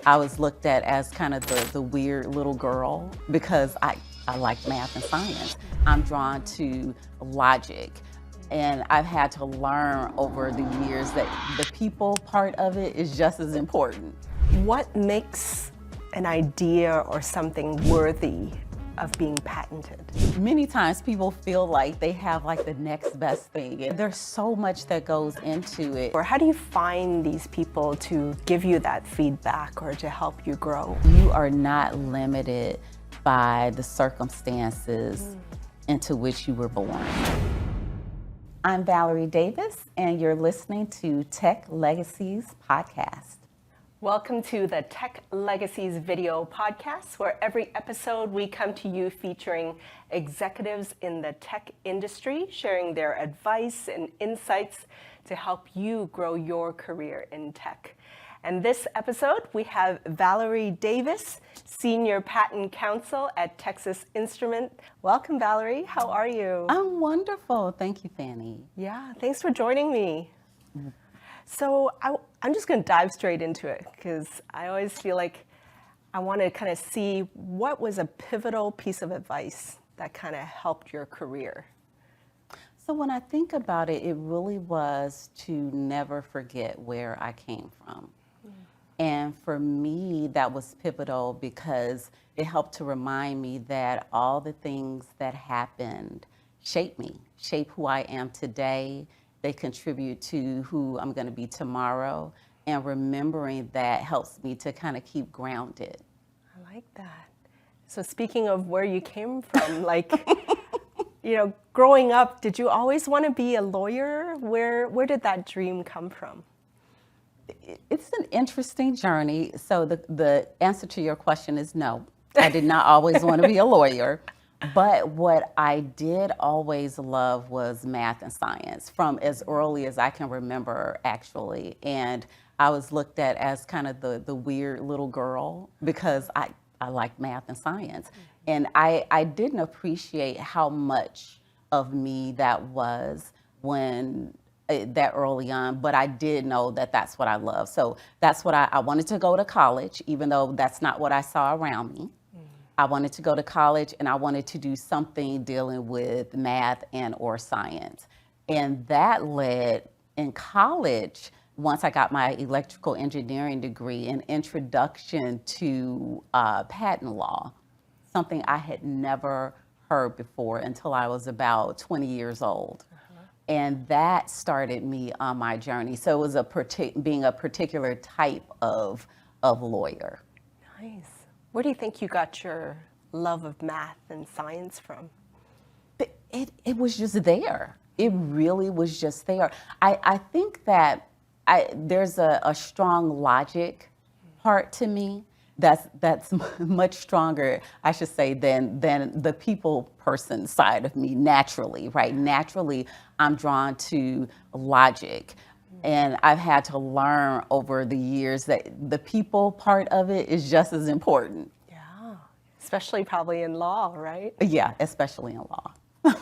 I was looked at as kind of the weird little girl because I like math and science. I'm drawn to logic. And I've had to learn over the years that the people part of it is just as important. What makes an idea or something worthy of being patented? Many times people feel like they have like the next best thing. And there's so much that goes into it. Or how do you find these people to give you that feedback or to help you grow? You are not limited by the circumstances into which you were born. I'm Valerie Davis, and you're listening to Tech Legacies Podcast. Welcome to the Tech Legacies video podcast, where every episode we come to you featuring executives in the tech industry, sharing their advice and insights to help you grow your career in tech. And this episode, we have Valerie Davis, Senior Patent Counsel at Texas Instruments. Welcome, Valerie. How are you? I'm wonderful. Thank you, Fanny. Yeah, thanks for joining me. So I'm just going to dive straight into it because I always feel like I want to kind of see what was a pivotal piece of advice that kind of helped your career. So when I think about it, it really was to never forget where I came from. And for me, that was pivotal because it helped to remind me that all the things that happened shape me, shape who I am today. They contribute to who I'm going to be tomorrow. And remembering that helps me to kind of keep grounded. I like that. So speaking of where you came from, growing up, did you always want to be a lawyer? Where did that dream come from? It's an interesting journey. So the answer to your question is no. I did not always want to be a lawyer. But what I did always love was math and science from as early as I can remember, actually. And I was looked at as kind of the weird little girl because I like math and science. And I didn't appreciate how much of me that was when that early on, but I did know that that's what I love. So that's what I wanted to go to college, even though that's not what I saw around me. I wanted to go to college and I wanted to do something dealing with math and or science. And that led in college, once I got my electrical engineering degree, an introduction to patent law, something I had never heard before until I was about 20 years old. And that started me on my journey. So it was being a particular type of lawyer. Nice. Where do you think you got your love of math and science from? It was just there. It really was just there. I think that there's a strong logic part to me that's much stronger, I should say, than the people person side of me naturally, right? Naturally, I'm drawn to logic. And I've had to learn over the years that the people part of it is just as important. Yeah, especially probably in law, right? Yeah, especially in law.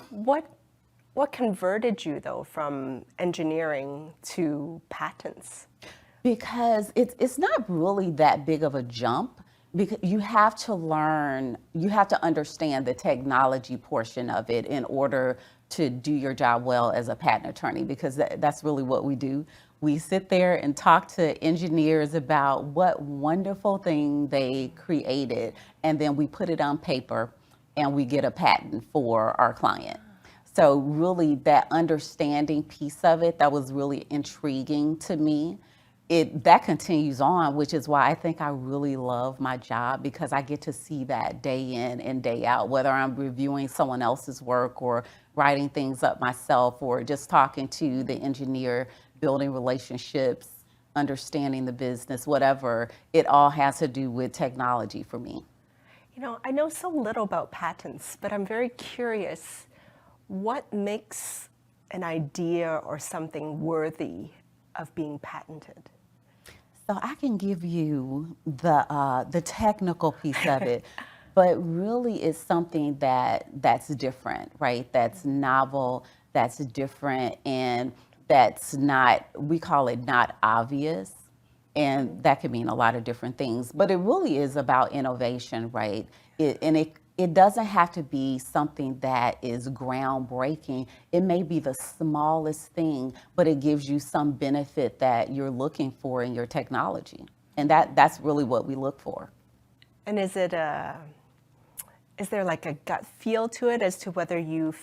What converted you, though, from engineering to patents? Because it's not really that big of a jump, because you have to learn, you have to understand the technology portion of it in order to do your job well as a patent attorney, because that's really what we do. We sit there and talk to engineers about what wonderful thing they created, and then we put it on paper and we get a patent for our client. So really that understanding piece of it, that was really intriguing to me. That continues on, which is why I think I really love my job, because I get to see that day in and day out, whether I'm reviewing someone else's work or writing things up myself or just talking to the engineer, building relationships, understanding the business, whatever. It all has to do with technology for me. You know, I know so little about patents, but I'm very curious. What makes an idea or something worthy of being patented? So I can give you the technical piece of it, but really it's something that's different, right? That's novel, that's different, and that's not, we call it not obvious. And that could mean a lot of different things, but it really is about innovation, right? It doesn't have to be something that is groundbreaking. It may be the smallest thing, but it gives you some benefit that you're looking for in your technology. And that's really what we look for. And is there like a gut feel to it as to whether you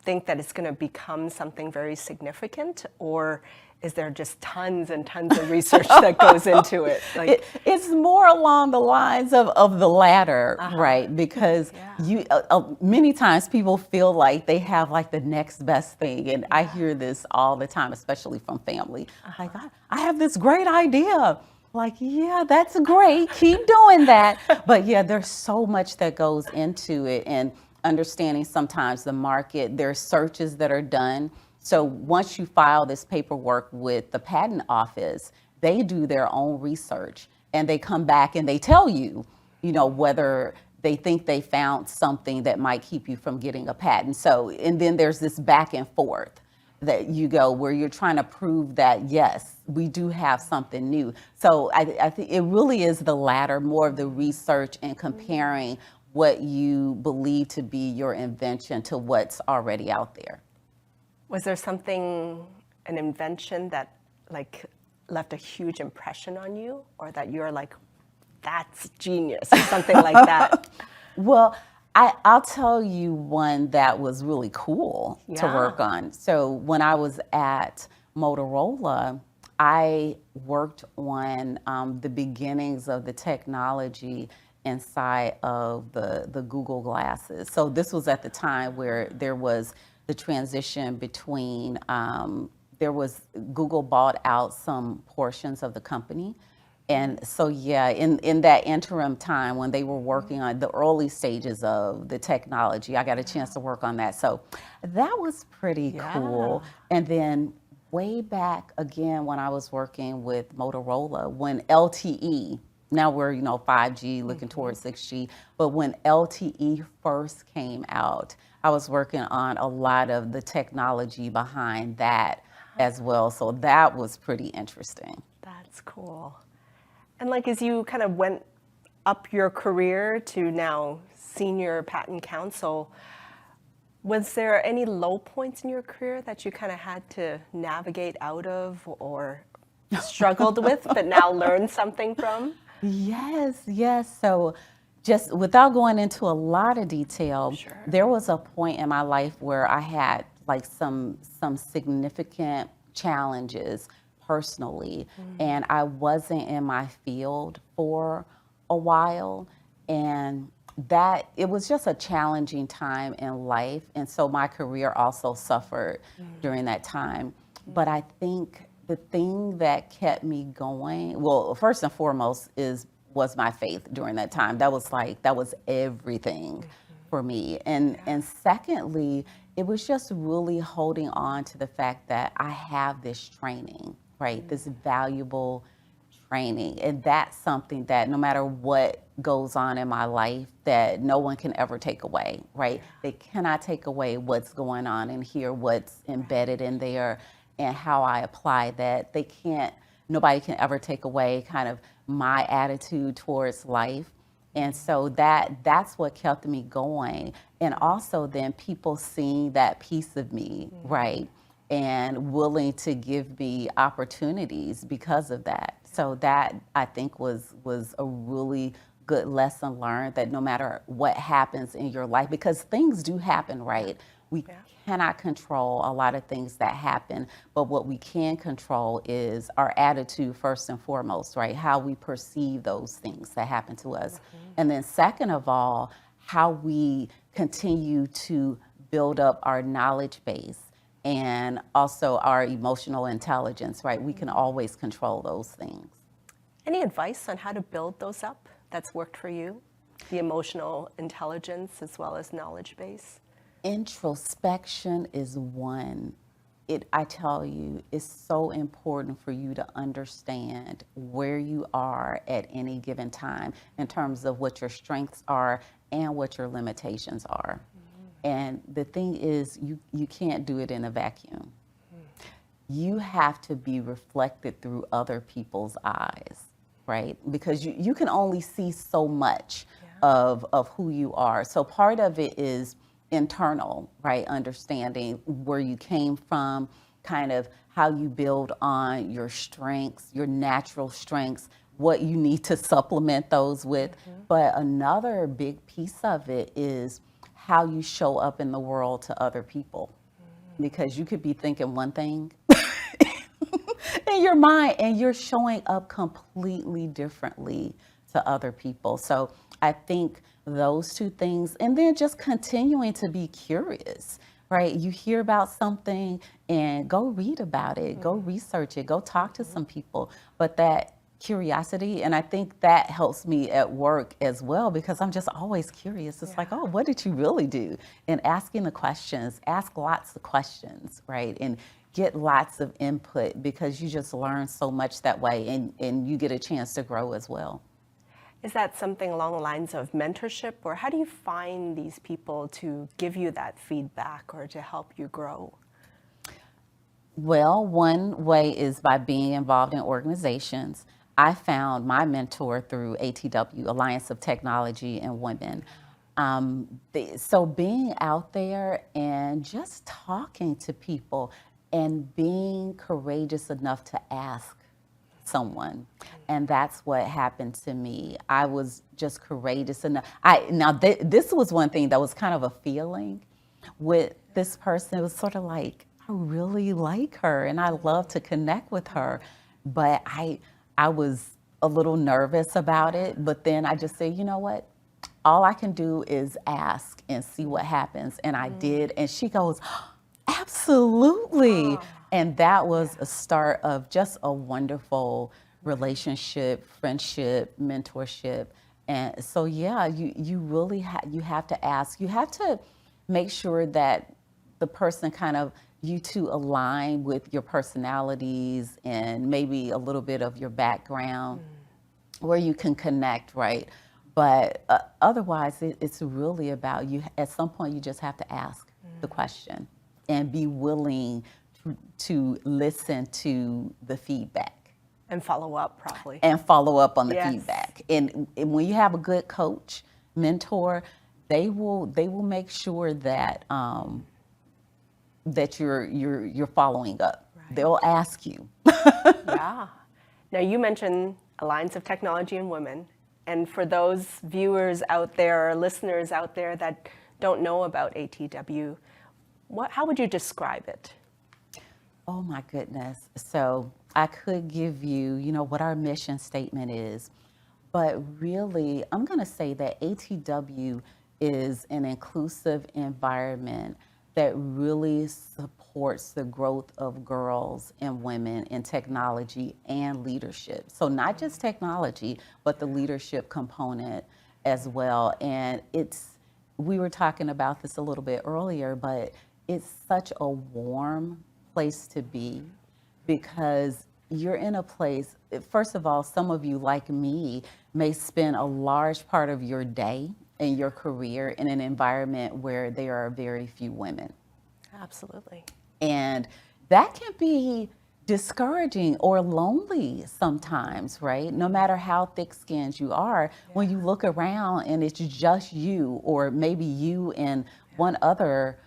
think that it's going to become something very significant, or is there just tons and tons of research that goes into it? Like, it's more along the lines of the latter, right? Because many times people feel like they have like the next best thing. And I hear this all the time, especially from family. Like, I have this great idea. Like, yeah, that's great. Keep doing that. But yeah, there's so much that goes into it, and understanding sometimes the market. There's searches that are done. So once you file this paperwork with the patent office, they do their own research, and they come back and they tell you, whether they think they found something that might keep you from getting a patent. So, and then there's this back and forth that you go where you're trying to prove that, yes, we do have something new. So I think it really is the latter, more of the research and comparing what you believe to be your invention to what's already out there. was there something, an invention that like left a huge impression on you, or that you're like, that's genius, or something like that? Well, I'll tell you one that was really cool to work on. So when I was at Motorola, I worked on the beginnings of the technology inside of the Google glasses. So this was at the time where there was the transition between, Google bought out some portions of the company. And so, yeah, in that interim time when they were working on the early stages of the technology, I got a chance to work on that. So that was pretty cool. And then way back again when I was working with Motorola, when LTE, now we're 5G looking towards 6G, but when LTE first came out, I was working on a lot of the technology behind that as well. So that was pretty interesting. That's cool. And like, as you kind of went up your career to now senior patent counsel, was there any low points in your career that you kind of had to navigate out of or struggled with, but now learned something from? Yes. So just without going into a lot of detail, there was a point in my life where I had like some significant challenges personally, and I wasn't in my field for a while, and that it was just a challenging time in life, and so my career also suffered during that time. But I think the thing that kept me going, well, first and foremost was my faith during that time. That was everything for me. And secondly, it was just really holding on to the fact that I have this training, right? This valuable training. And that's something that no matter what goes on in my life, that no one can ever take away, right? They cannot take away what's going on in here, what's embedded in there, and how I apply that. Nobody can ever take away kind of my attitude towards life. And so that's what kept me going. And also then people seeing that piece of me, right? And willing to give me opportunities because of that. So that I think was a really good lesson learned, that no matter what happens in your life, because things do happen, right? We cannot control a lot of things that happen, but what we can control is our attitude first and foremost, right? How we perceive those things that happen to us. And then second of all, how we continue to build up our knowledge base and also our emotional intelligence, right? We can always control those things. Any advice on how to build those up that's worked for you? The emotional intelligence as well as knowledge base? Introspection is one. I tell you, it's so important for you to understand where you are at any given time in terms of what your strengths are and what your limitations are. And the thing is, you can't do it in a vacuum. you have to be reflected through other people's eyes, right? Because you can only see so much of who you are. So part of it is internal, right? Understanding where you came from, kind of how you build on your strengths, your natural strengths, what you need to supplement those with. But another big piece of it is how you show up in the world to other people. Because you could be thinking one thing in your mind and you're showing up completely differently to other people. So I think those two things, and then just continuing to be curious, right? You hear about something and go read about it, go research it, go talk to some people. But that curiosity, and I think that helps me at work as well, because I'm just always curious. It's like, oh, what did you really do? And asking the questions, ask lots of questions, right? And get lots of input, because you just learn so much that way, and you get a chance to grow as well. Is that something along the lines of mentorship, or how do you find these people to give you that feedback or to help you grow? Well, one way is by being involved in organizations. I found my mentor through ATW, Alliance of Technology and Women. So being out there and just talking to people and being courageous enough to ask someone. And that's what happened to me. I was just courageous enough. This was one thing that was kind of a feeling with this person. It was sort of like, I really like her and I love to connect with her. But I was a little nervous about it. But then I just said, you know what? All I can do is ask and see what happens. And I did. And she goes, absolutely. And that was a start of just a wonderful relationship, friendship, mentorship. And so, yeah, you really you have to ask. You have to make sure that the person kind of, you two align with your personalities and maybe a little bit of your background where you can connect, right? But otherwise, it's really about you. At some point, you just have to ask the question and be willing to listen to the feedback. And follow up, probably. And follow up on the Yes. feedback. And when you have a good coach, mentor, they will make sure that that you're following up. Right. They'll ask you. Yeah. Now, you mentioned Alliance of Technology and Women. And for those viewers out there or listeners out there that don't know about ATW, how would you describe it? Oh my goodness. So I could give you, what our mission statement is, but really I'm going to say that ATW is an inclusive environment that really supports the growth of girls and women in technology and leadership. So not just technology, but the leadership component as well. And we were talking about this a little bit earlier, but it's such a warm place to be, because you're in a place, first of all, some of you like me may spend a large part of your day and your career in an environment where there are very few women. Absolutely. And that can be discouraging or lonely sometimes, right? No matter how thick-skinned you are, when you look around and it's just you, or maybe you and one other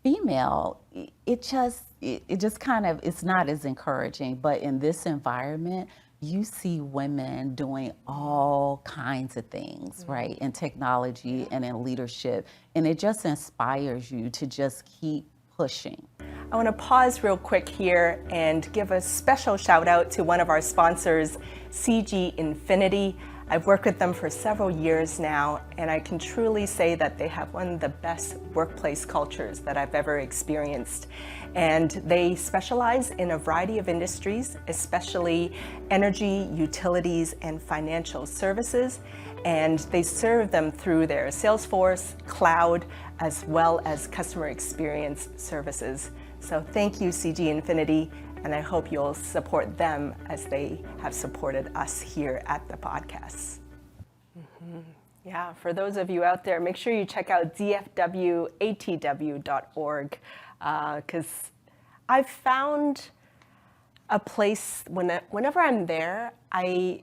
female, it just kind of, it's not as encouraging. But in this environment, you see women doing all kinds of things, right? In technology and in leadership. And it just inspires you to just keep pushing. I want to pause real quick here and give a special shout out to one of our sponsors, CG Infinity. I've worked with them for several years now, and I can truly say that they have one of the best workplace cultures that I've ever experienced. And they specialize in a variety of industries, especially energy, utilities, and financial services. And they serve them through their Salesforce, cloud, as well as customer experience services. So thank you, CG Infinity, and I hope you'll support them as they have supported us here at the podcast. Yeah, for those of you out there, make sure you check out dfwatw.org, because I've found a place whenever I'm there,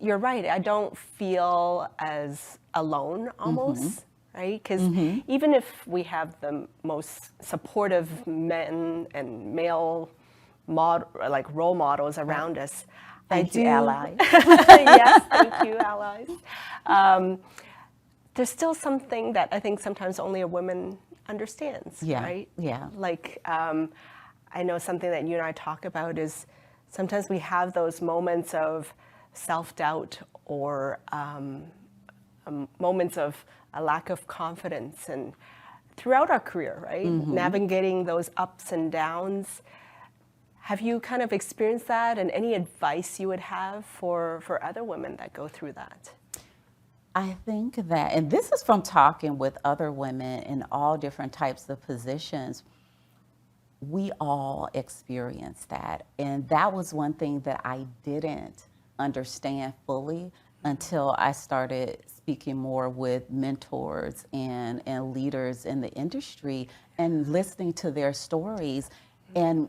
you're right, I don't feel as alone almost, right? Because even if we have the most supportive men and male role models around us, Thank you, allies. Yes, thank you, allies. There's still something that I think sometimes only a woman understands, Yeah, right? yeah. Like, I know something that you and I talk about is sometimes we have those moments of self-doubt or moments of a lack of confidence, and throughout our career, right? Navigating those ups and downs. Have you kind of experienced that, and any advice you would have for other women that go through that? I think that, and this is from talking with other women in all different types of positions, we all experience that. And that was one thing that I didn't understand fully until I started speaking more with mentors and leaders in the industry and listening to their stories. And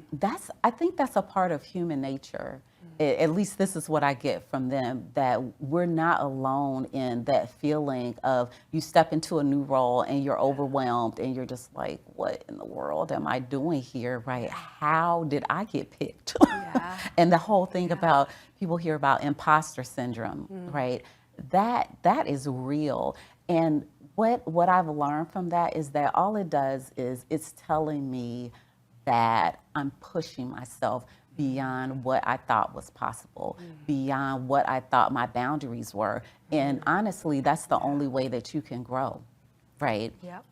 I think that's a part of human nature. At least this is what I get from them, that we're not alone in that feeling of you step into a new role and you're overwhelmed and you're just like, what in the world am I doing here, right? How did I get picked? Yeah. And the whole thing about, people hear about imposter syndrome, right? That is real. And what I've learned from that is that all it does is it's telling me that I'm pushing myself beyond what I thought was possible, beyond what I thought my boundaries were. And honestly, that's the only way that you can grow, right? Yep.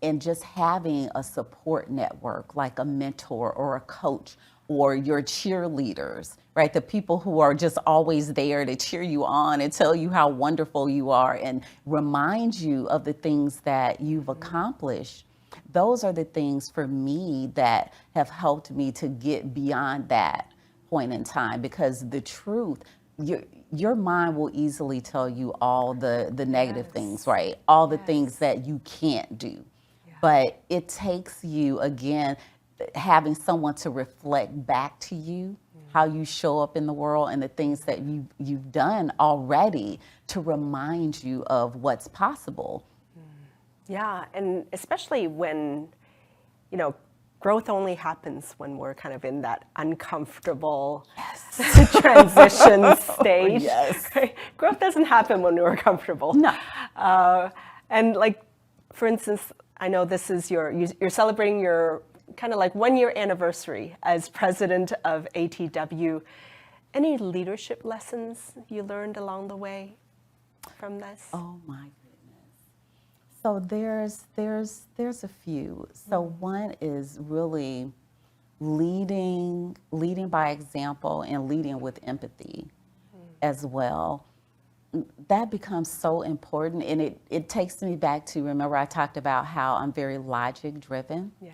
And just having a support network like a mentor or a coach or your cheerleaders, right? The people who are just always there to cheer you on and tell you how wonderful you are and remind you of the things that you've accomplished. Those are the things for me that have helped me to get beyond that point in time, because the truth, your mind will easily tell you all the negative things, right? All the things that you can't do. But it takes you, again, having someone to reflect back to you how you show up in the world and the things that you've done already to remind you of what's possible. Yeah, and especially when, growth only happens when we're kind of in that uncomfortable transition stage. Yes. Right? Growth doesn't happen when we're comfortable. No. And like, for instance, I know this is you're celebrating your kind of like 1-year anniversary as president of ATW. Any leadership lessons you learned along the way from this? Oh my goodness. So there's a few. So one is really leading by example and leading with empathy as well. That becomes so important, and it takes me back to, remember I talked about how I'm very logic driven. Yeah.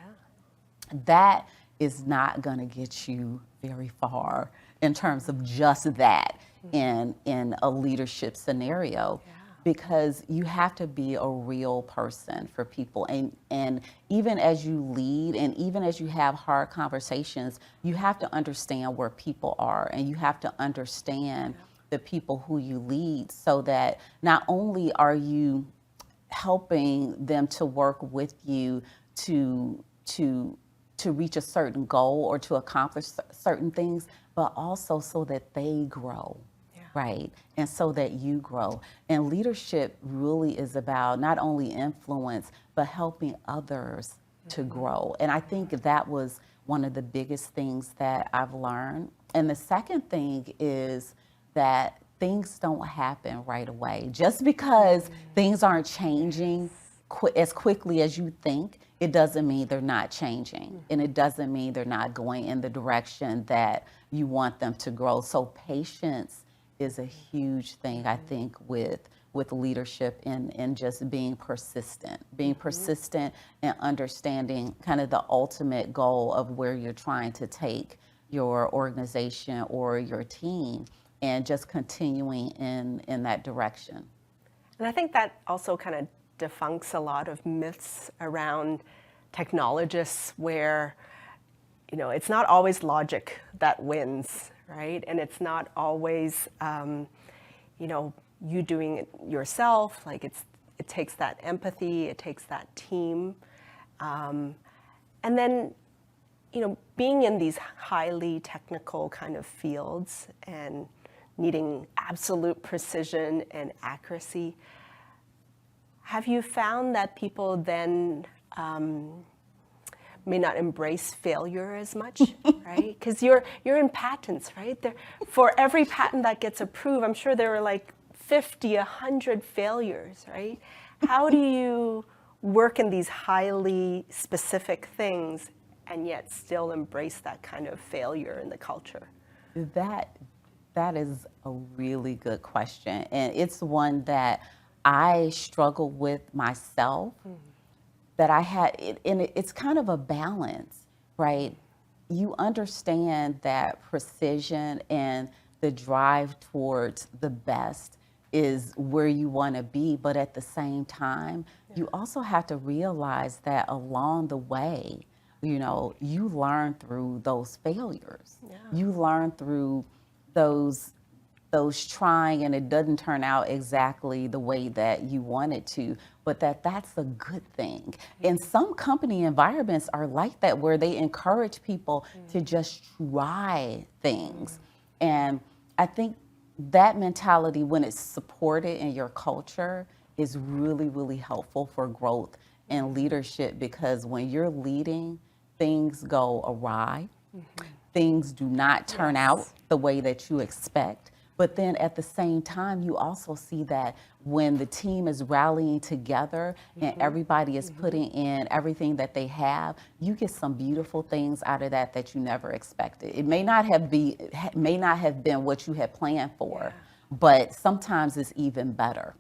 That is not going to get you very far in terms of just that in a leadership scenario, because you have to be a real person for people. And even as you lead and even as you have hard conversations, you have to understand where people are, and you have to understand the people who you lead, so that not only are you helping them to work with you to reach a certain goal or to accomplish certain things, but also so that they grow, right? And so that you grow. And leadership really is about not only influence, but helping others to grow. And I think that was one of the biggest things that I've learned. And the second thing is that things don't happen right away. Just because things aren't changing as quickly as you think, it doesn't mean they're not changing. And it doesn't mean they're not going in the direction that you want them to grow. So patience is a huge thing, I think, with leadership and just being persistent and understanding kind of the ultimate goal of where you're trying to take your organization or your team, and just continuing in that direction. And I think that also kind of debunks a lot of myths around technologists, where it's not always logic that wins, right? And it's not always, you doing it yourself. Like it takes that empathy, it takes that team. And then, being in these highly technical kind of fields and needing absolute precision and accuracy, have you found that people then may not embrace failure as much, right? Because you're in patents, right? For every patent that gets approved, I'm sure there were like 50, 100 failures, right? How do you work in these highly specific things and yet still embrace that kind of failure in the culture? That is a really good question. And it's one that I struggle with myself, that I had, and it's kind of a balance, right? You understand that precision and the drive towards the best is where you want to be, but at the same time, you also have to realize that along the way, you learn through those failures. Yeah. You learn through those trying and it doesn't turn out exactly the way that you wanted to, but that's a good thing. And some company environments are like that, where they encourage people to just try things. And I think that mentality, when it's supported in your culture, is really, really helpful for growth and leadership, because when you're leading, things go awry. Things do not turn out the way that you expect. But then at the same time, you also see that when the team is rallying together and everybody is putting in everything that they have, you get some beautiful things out of that you never expected. It may not have been what you had planned for, but sometimes it's even better.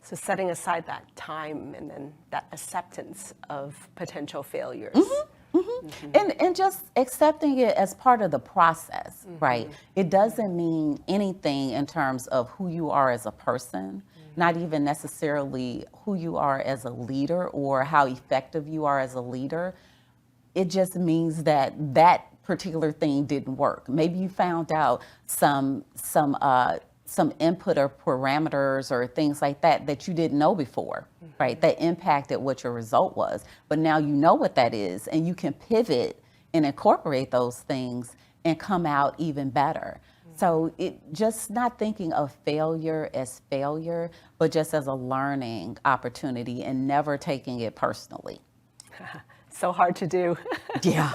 So setting aside that time and then that acceptance of potential failures. And just accepting it as part of the process, right? It doesn't mean anything in terms of who you are as a person, not even necessarily who you are as a leader or how effective you are as a leader. It just means that particular thing didn't work. Maybe you found out some input or parameters or things like that you didn't know before, right? That impacted what your result was. But now you know what that is, and you can pivot and incorporate those things and come out even better. So it just not thinking of failure as failure, but just as a learning opportunity and never taking it personally. So hard to do. Yeah.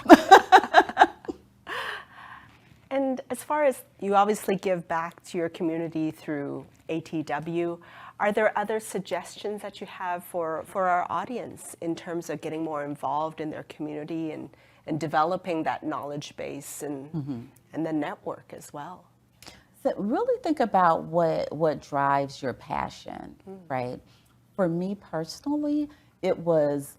And as far as you obviously give back to your community through ATW, are there other suggestions that you have for our audience in terms of getting more involved in their community and developing that knowledge base and the network as well? So really think about what drives your passion, right? For me personally, it was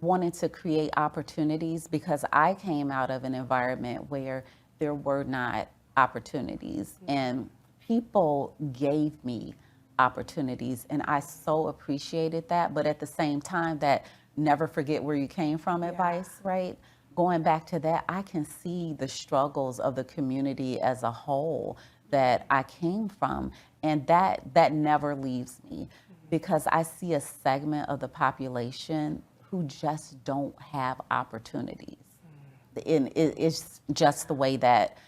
wanting to create opportunities, because I came out of an environment where there were not opportunities, and people gave me opportunities, and I so appreciated that. But at the same time, that never forget where you came from advice, right? Going back to that, I can see the struggles of the community as a whole that I came from, and that never leaves me, because I see a segment of the population who just don't have opportunities. And it's just the way that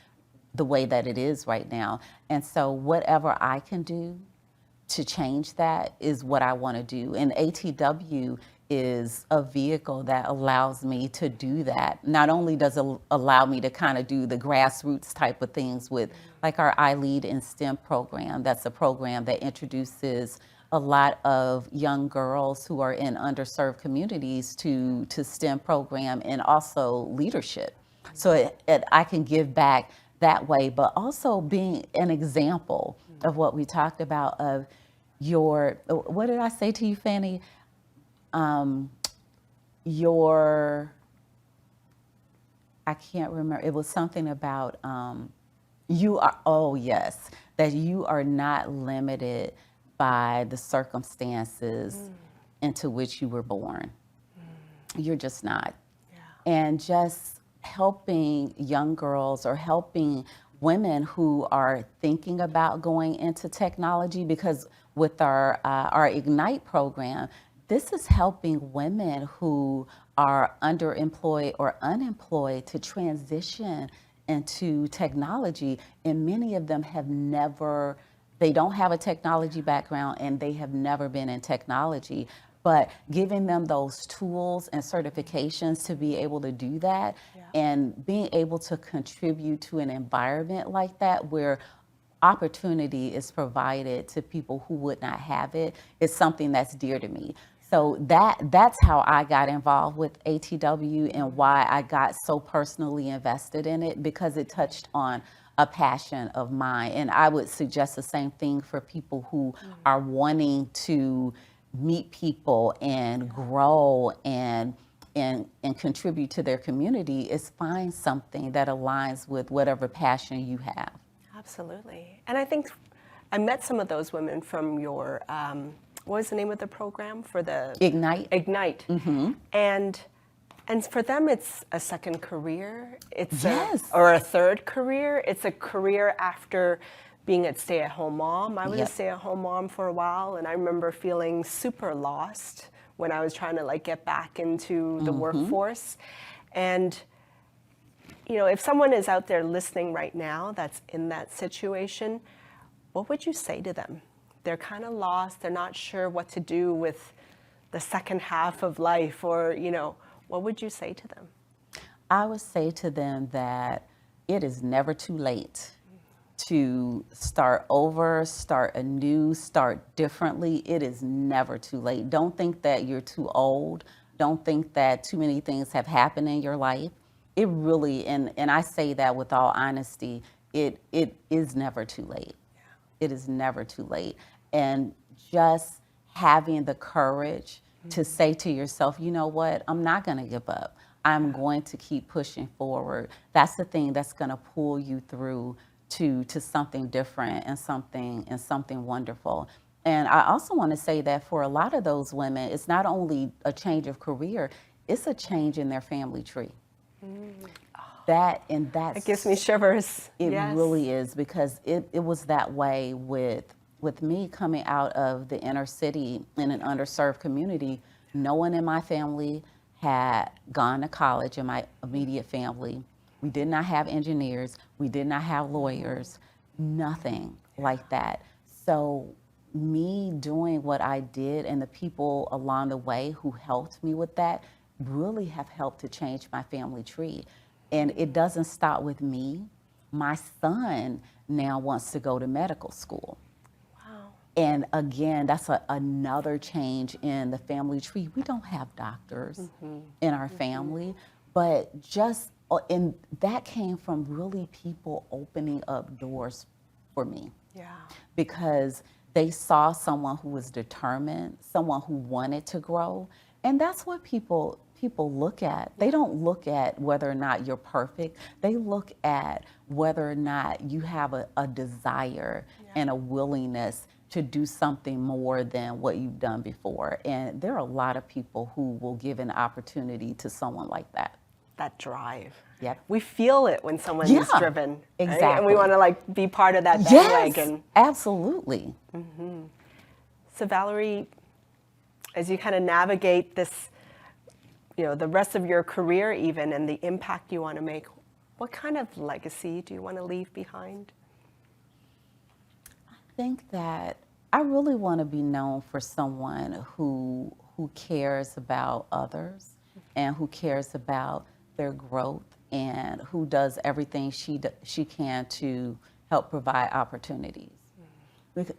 it is right now. And so whatever I can do to change that is what I want to do. And ATW is a vehicle that allows me to do that. Not only does it allow me to kind of do the grassroots type of things with like our I Lead in STEM program. That's a program that introduces a lot of young girls who are in underserved communities to STEM program and also leadership. So I can give back that way, but also being an example of what we talked about of what did I say to you, Fanny? I can't remember. It was something about that you are not limited by the circumstances into which you were born. You're just not. Yeah. And just helping young girls or helping women who are thinking about going into technology, because with our Ignite program, this is helping women who are underemployed or unemployed to transition into technology. And many of them have never, they don't have a technology background and they have never been in technology. But giving them those tools and certifications to be able to do that, and being able to contribute to an environment like that where opportunity is provided to people who would not have it, is something that's dear to me. So that's how I got involved with ATW and why I got so personally invested in it, because it touched on a passion of mine. And I would suggest the same thing for people who are wanting to meet people and grow and contribute to their community, is find something that aligns with whatever passion you have. Absolutely. And I think I met some of those women from your, what was the name of the program for the? Ignite. Ignite. And for them, it's a second career. It's or a third career. It's a career after being a stay-at-home mom. I was a stay-at-home mom for a while, and I remember feeling super lost when I was trying to like get back into the workforce. And you know, if someone is out there listening right now that's in that situation, what would you say to them? They're kind of lost. They're not sure what to do with the second half of life, or, you know, what would you say to them? I would say to them that it is never too late to start over, start anew, start differently. It is never too late. Don't think that you're too old. Don't think that too many things have happened in your life. It really, and I say that with all honesty, it is never too late. It is never too late. And just having the courage to say to yourself, you know what, I'm not going to give up. I'm going to keep pushing forward. That's the thing that's going to pull you through to something different and something wonderful. And I also want to say that for a lot of those women, it's not only a change of career, it's a change in their family tree. That gives me shivers. It really is, because it was that way with me coming out of the inner city in an underserved community. No one in my family had gone to college, in my immediate family. We did not have engineers. We did not have lawyers, nothing like that. So me doing what I did and the people along the way who helped me with that really have helped to change my family tree. And it doesn't stop with me. My son now wants to go to medical school. Wow. And again, that's another change in the family tree. We don't have doctors in our family, but and that came from really people opening up doors for me. Yeah. Because they saw someone who was determined, someone who wanted to grow. And that's what people look at. They don't look at whether or not you're perfect. They look at whether or not you have a desire and a willingness to do something more than what you've done before. And there are a lot of people who will give an opportunity to someone like that. That drive. Yep. We feel it when someone is driven. Exactly. Right? And we want to like be part of that bandwagon. Yes, absolutely. So Valerie, as you kind of navigate this, you know, the rest of your career even, and the impact you want to make, what kind of legacy do you want to leave behind? I think that I really want to be known for someone who cares about others and who cares about their growth, and who does everything she can to help provide opportunities.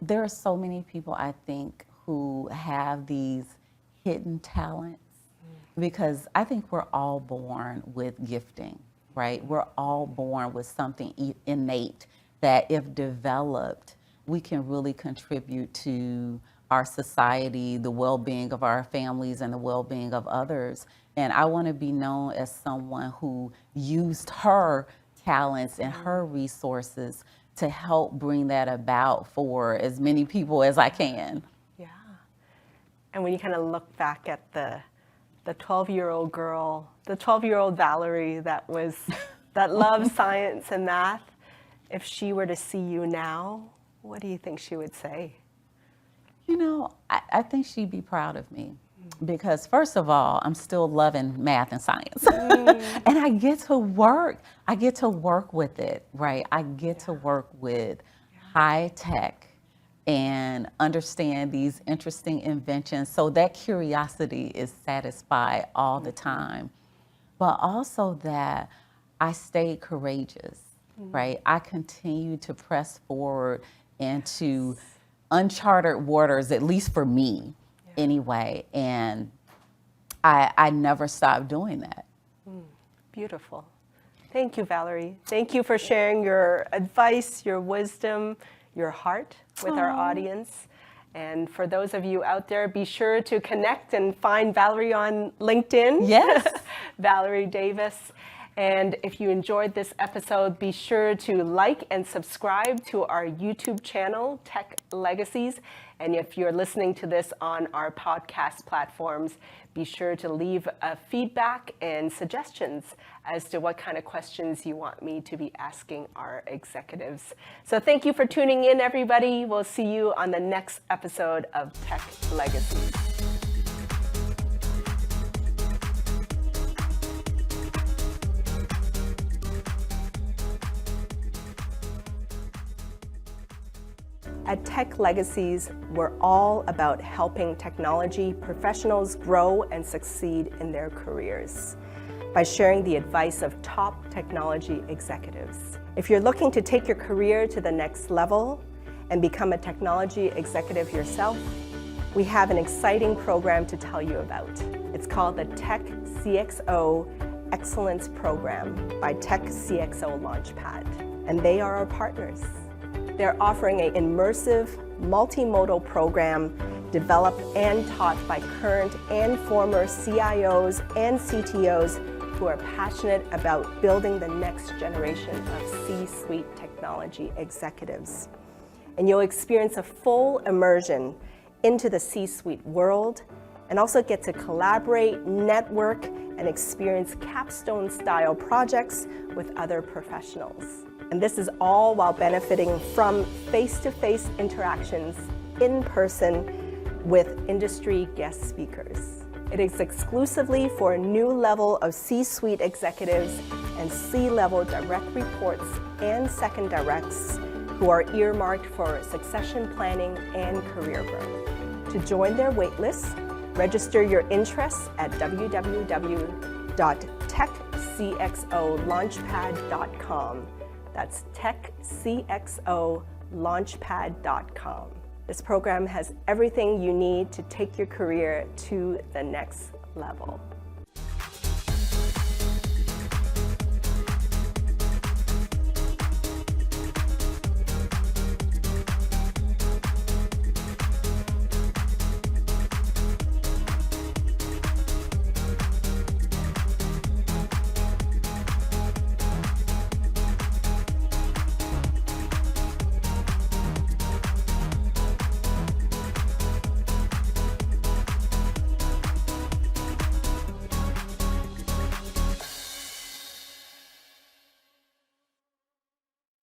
There are so many people, I think, who have these hidden talents, because I think we're all born with gifting, right? We're all born with something innate that, if developed, we can really contribute to our society, the well-being of our families, and the well-being of others. And I want to be known as someone who used her talents and her resources to help bring that about for as many people as I can. Yeah. And when you kind of look back at the the 12-year-old girl, the 12-year-old Valerie that loves science and math, if she were to see you now, what do you think she would say? I think she'd be proud of me because first of all, I'm still loving math and science. And I get to work with it, right? I get to work with high tech and understand these interesting inventions. So that curiosity is satisfied all the time. But also that I stayed courageous, right? I continue to press forward into uncharted waters, at least for me anyway. And I never stopped doing that. Beautiful. Thank you, Valerie. Thank you for sharing your advice, your wisdom, your heart with our audience. And for those of you out there, be sure to connect and find Valerie on LinkedIn. Yes. Valerie Davis. And if you enjoyed this episode, be sure to like and subscribe to our YouTube channel, Tech Legacies. And if you're listening to this on our podcast platforms, be sure to leave feedback and suggestions as to what kind of questions you want me to be asking our executives. So thank you for tuning in, everybody. We'll see you on the next episode of Tech Legacies. At Tech Legacies, we're all about helping technology professionals grow and succeed in their careers by sharing the advice of top technology executives. If you're looking to take your career to the next level and become a technology executive yourself, we have an exciting program to tell you about. It's called the Tech CXO Excellence Program by Tech CXO Launchpad, and they are our partners. They're offering an immersive, multimodal program developed and taught by current and former CIOs and CTOs who are passionate about building the next generation of C-suite technology executives. And you'll experience a full immersion into the C-suite world and also get to collaborate, network, and experience capstone-style projects with other professionals. And this is all while benefiting from face-to-face interactions in person with industry guest speakers. It is exclusively for a new level of C-suite executives and C-level direct reports and second directs who are earmarked for succession planning and career growth. To join their waitlist, register your interests at www.techcxolaunchpad.com. That's techcxolaunchpad.com. This program has everything you need to take your career to the next level.